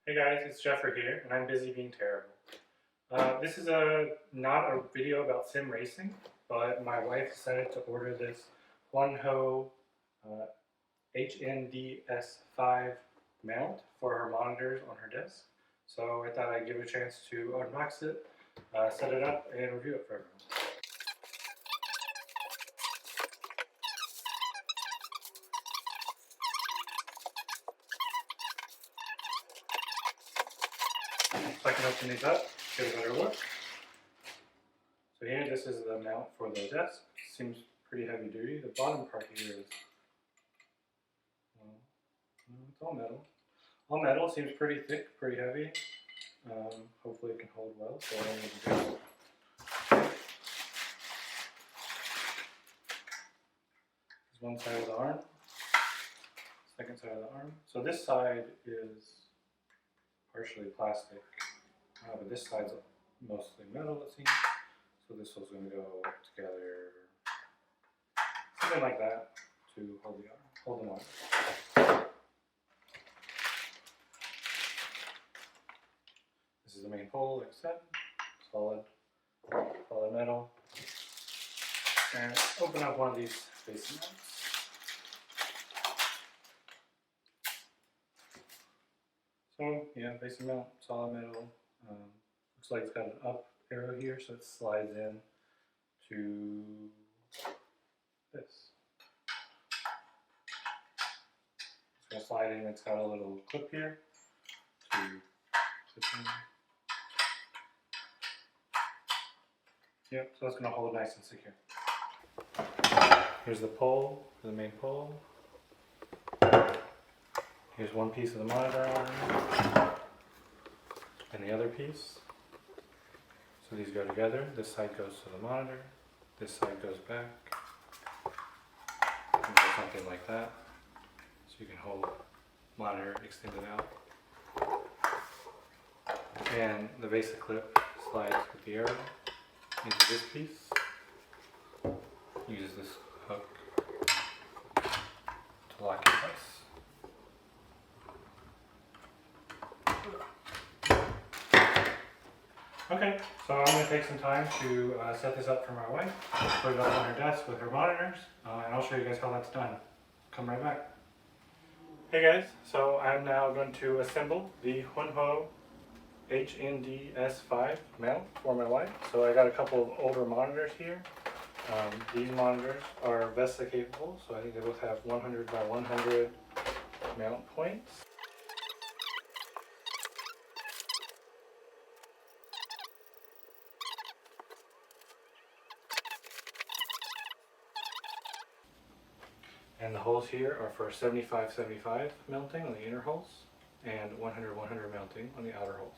Hey guys, it's Jeffrey here, and I'm busy being terrible. This is not a video about sim racing, but my wife decided to order this HUANUO uh, HNDS5 mount for her monitors on her desk. So I thought I'd give it a chance to unbox it, set it up, and review it for everyone. So I can open these up, get a better look. So here, this is the mount for the desk. Seems pretty heavy duty. The bottom part here is, well, it's all metal. All metal, seems pretty thick, pretty heavy. Hopefully it can hold well, so I don't need to do it. There's one side of the arm, second side of the arm. So this side is partially plastic, but this side's mostly metal, it seems. So this one's going to go together, something like that, to hold the arm, hold them on. This is the main pole, like I said, solid metal. And open up one of these facing mounts. So yeah, facing mount, solid metal. Looks like it's got an up arrow here, so it slides in to this. It's going to slide in. It's got a little clip here to clip in. Yep, so it's going to hold nice and secure. Here's the pole, the main pole. Here's one piece of the monitor arm, and the other piece. So these go together. This side goes to the monitor, this side goes back. And something like that. So you can hold monitor extended out. And the basic clip slides with the arrow into this piece. Uses this hook to lock in place. Okay, so I'm going to take some time to set this up for my wife, put it up on her desk with her monitors, and I'll show you guys how that's done. Come right back. Hey guys, so I'm now going to assemble the HUANUO HNDS5 mount for my wife. So I got a couple of older monitors here. These monitors are VESA capable, so I think they both have 100 by 100 mount points. And the holes here are for 75-75 mounting on the inner holes and 100-100 mounting on the outer holes.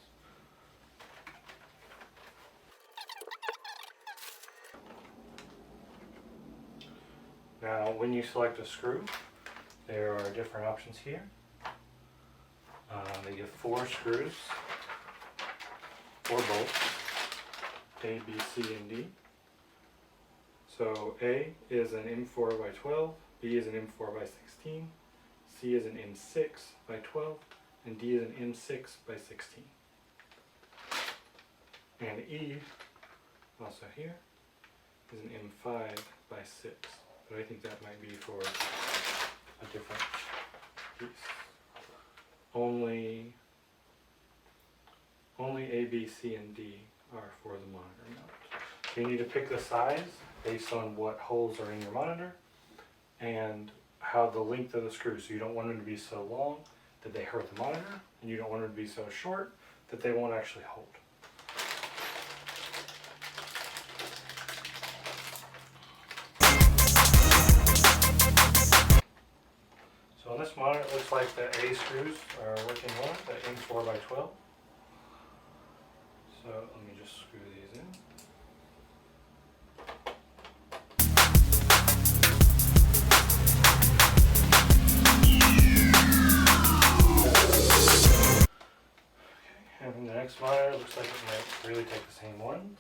Now when you select a screw, there are different options here. They give 4 screws, 4 bolts, A, B, C, and D. So A is an M4 by 12, B is an M4 by 16, C is an M6 by 12, and D is an M6 by 16. And E, also here, is an M5 by 6. But I think that might be for a different piece. Only A, B, C, and D are for the monitor mount. So you need to pick the size based on what holes are in your monitor and how the length of the screws. So you don't want them to be so long that they hurt the monitor, and you don't want them to be so short that they won't actually hold. So on this monitor, it looks like the A screws are working well, the M4 by 12. So let me just screw these in. And the next monitor looks like it might really take the same ones.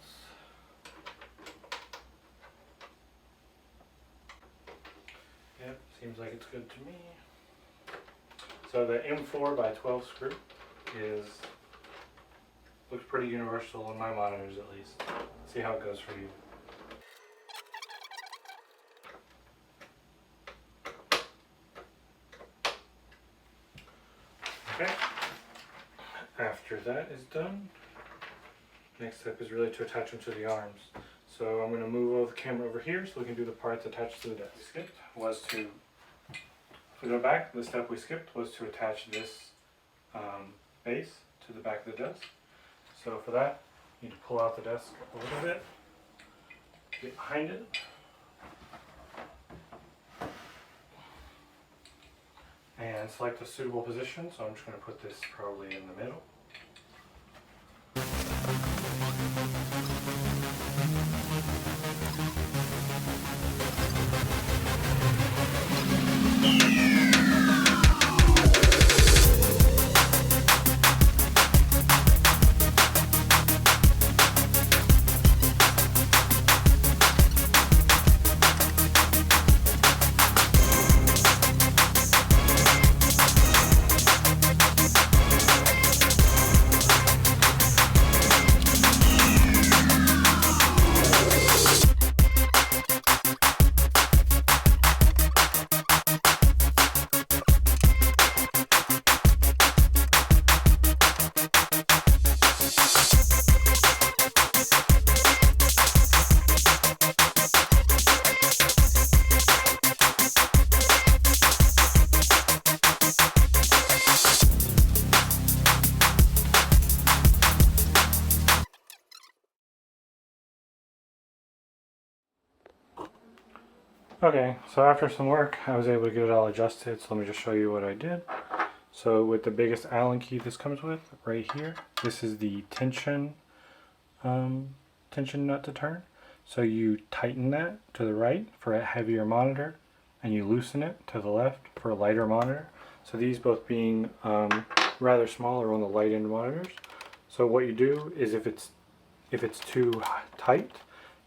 Yep, seems like it's good to me. So the M4 by 12 screw looks pretty universal on my monitors at least. See how it goes for you. Okay. After that is done, next step is really to attach them to the arms. So I'm going to move the camera over here so we can do the parts attached to the desk. To go back, the step we skipped was to attach this base to the back of the desk. So for that, you need to pull out the desk a little bit, get behind it, and select a suitable position. So I'm just going to put this probably in the middle. Okay, so after some work, I was able to get it all adjusted, so let me just show you what I did. So with the biggest Allen key this comes with, right here, this is the tension nut to turn. So you tighten that to the right for a heavier monitor, and you loosen it to the left for a lighter monitor. So these both being rather small are on the light end monitors. So what you do is if it's too tight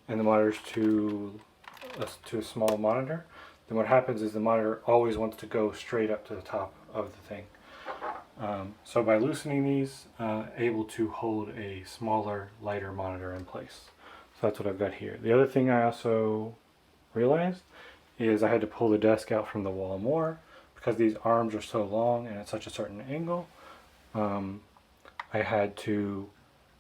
and the monitor's too a small monitor, then what happens is the monitor always wants to go straight up to the top of the thing. So by loosening these, able to hold a smaller, lighter monitor in place. So that's what I've got here. The other thing I also realized is I had to pull the desk out from the wall more because these arms are so long and at such a certain angle. I had to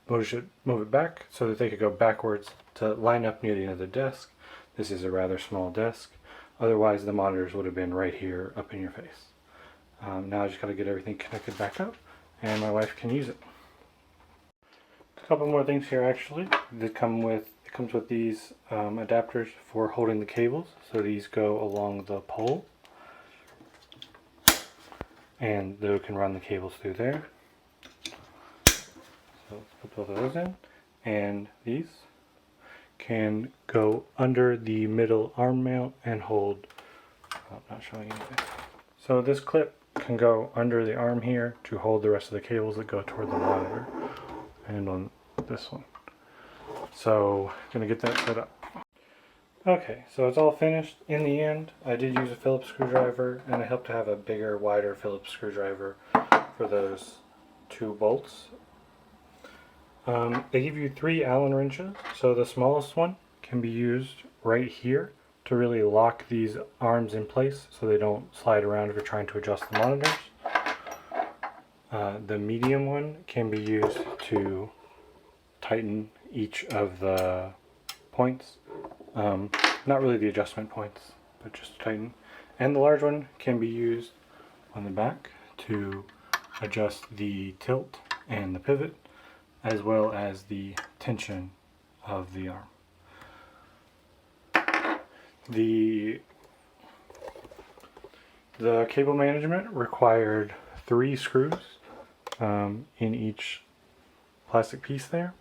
move it back so that they could go backwards to line up near the end of the desk. This is a rather small desk. Otherwise the monitors would have been right here up in your face. Now I just got to get everything connected back up and my wife can use it. A couple more things here actually. It comes with these adapters for holding the cables. So these go along the pole and they can run the cables through there. So let's put both of those in, and these can go under the middle arm mount and hold, I'm not showing anything. So this clip can go under the arm here to hold the rest of the cables that go toward the monitor and on this one. So I'm going to get that set up. Okay, so it's all finished. In the end, I did use a Phillips screwdriver and I helped to have a bigger, wider Phillips screwdriver for those two bolts. They give you 3 Allen wrenches, so the smallest one can be used right here to really lock these arms in place so they don't slide around if you're trying to adjust the monitors. The medium one can be used to tighten each of the points. Not really the adjustment points, but just to tighten. And the large one can be used on the back to adjust the tilt and the pivot, as well as the tension of the arm. The cable management required 3 screws in each plastic piece there,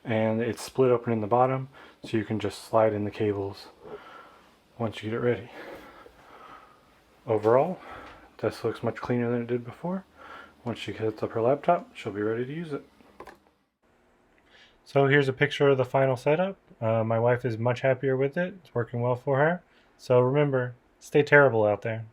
and it's split open in the bottom so you can just slide in the cables once you get it ready. Overall, this looks much cleaner than it did before. Once she hooks up her laptop, she'll be ready to use it. So here's a picture of the final setup. My wife is much happier with it. It's working well for her. So remember, stay terrible out there.